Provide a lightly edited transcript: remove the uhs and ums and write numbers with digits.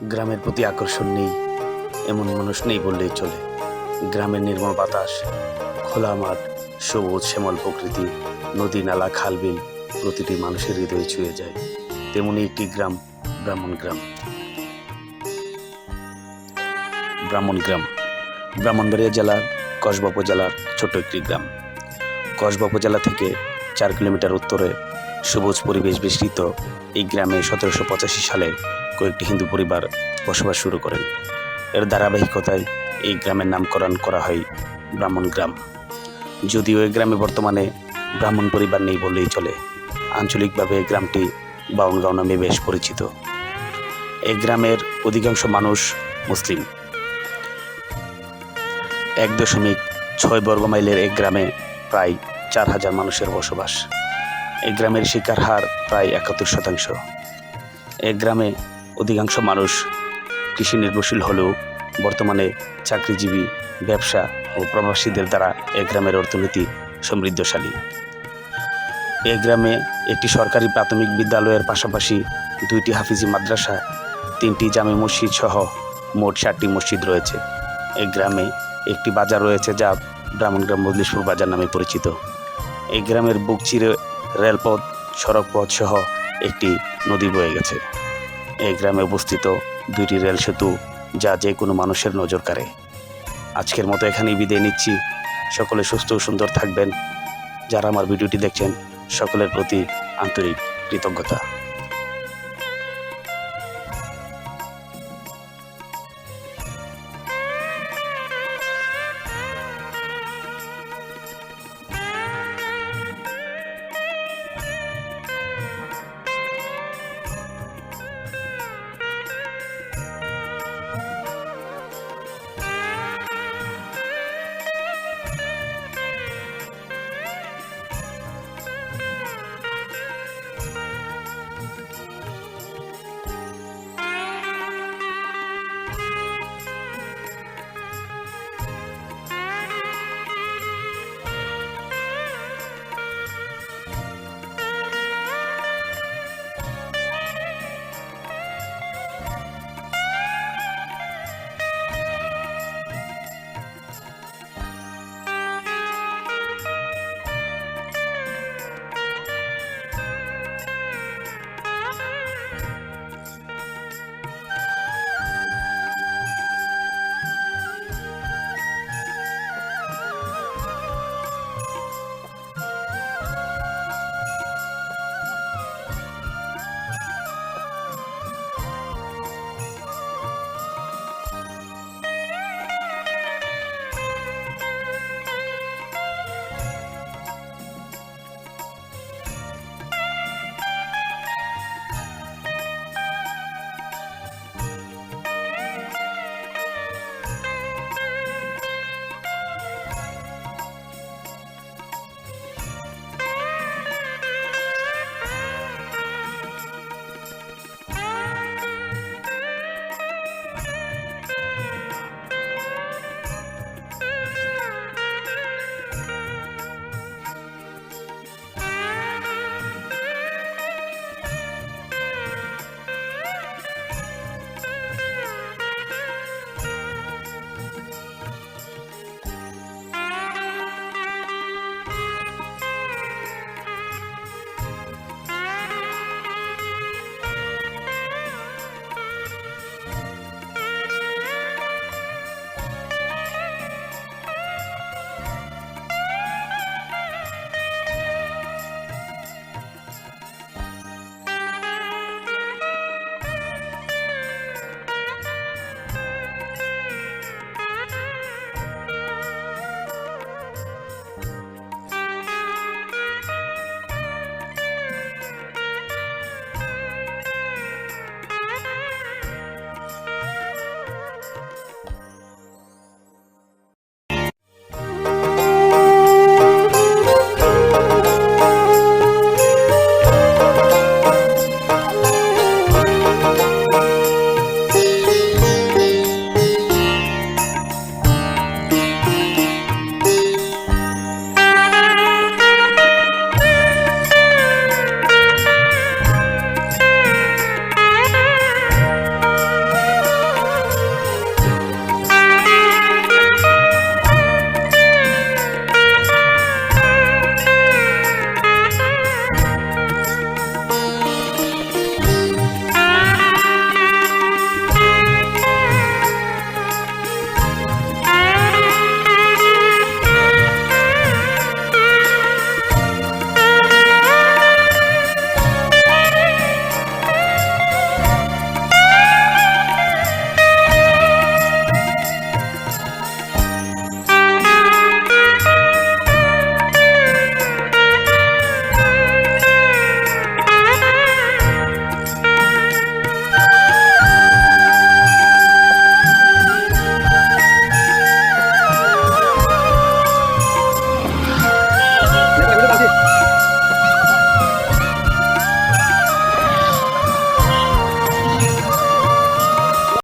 গ্রামের প্রতি আকর্ষণ নেই এমন মানুষ নেই বললেই চলে। গ্রামের নির্মল বাতাস, খোলা মাঠ, সবুজ শ্যামল প্রকৃতি, নদী নালা খালবিল প্রতিটি মানুষের হৃদয়ে ছুঁয়ে যায়। তেমনি একটি গ্রাম ব্রাহ্মণগ্রাম। ব্রাহ্মণবাড়িয়া জেলার কসবা উপজেলার ছোট্ট একটি গ্রাম। কসবা উপজেলা থেকে 4 কিলোমিটার উত্তরে সবুজ পরিবেশ বেষ্টিত এই গ্রামে 1785 সালে কয়েকটি হিন্দু পরিবার বসবাস শুরু করেন। এর ধারাবাহিকতায় এই গ্রামের নামকরণ করা হয় ব্রাহ্মণগ্রাম। যদিও এই গ্রামে বর্তমানে ব্রাহ্মণ পরিবার নেই বললেই চলে। আঞ্চলিকভাবে গ্রামটি বাউনগাঁও নামে বেশ পরিচিত। এই গ্রামের অধিকাংশ মানুষ মুসলিম। 1.6 বর্গমাইলের এই গ্রামে প্রায় 4000 মানুষের বসবাস। এই গ্রামের শিক্ষার হার প্রায় 71%। এই গ্রামে অধিকাংশ মানুষ কৃষি নির্ভরশীল হলেও বর্তমানে চাকরিজীবী, ব্যবসা ও প্রবাসীদের দ্বারা এই গ্রামের অর্থনীতি সমৃদ্ধশালী। এই গ্রামে একটি সরকারি প্রাথমিক বিদ্যালয়ের পাশাপাশি 2টি হাফিজি মাদ্রাসা, 3টি জামে মসজিদ সহ মোট 7টি মসজিদ রয়েছে। এই গ্রামে একটি বাজার রয়েছে যা ব্রাহ্মণগ্রাম মজলিশপুর বাজার নামে পরিচিত। এই গ্রামের বুক চিরে রেলপথ, সড়কপথ সহ একটি নদী বয়ে গেছে। এই গ্রামে অবস্থিত 2টি রেল সেতু যা যে কোনো মানুষের নজর কাড়ে। আজকের মতো এখানেই বিদায় নিচ্ছি। সকলে সুস্থ ও সুন্দর থাকবেন। যারা আমার ভিডিওটি দেখছেন সকলের প্রতি আন্তরিক কৃতজ্ঞতা।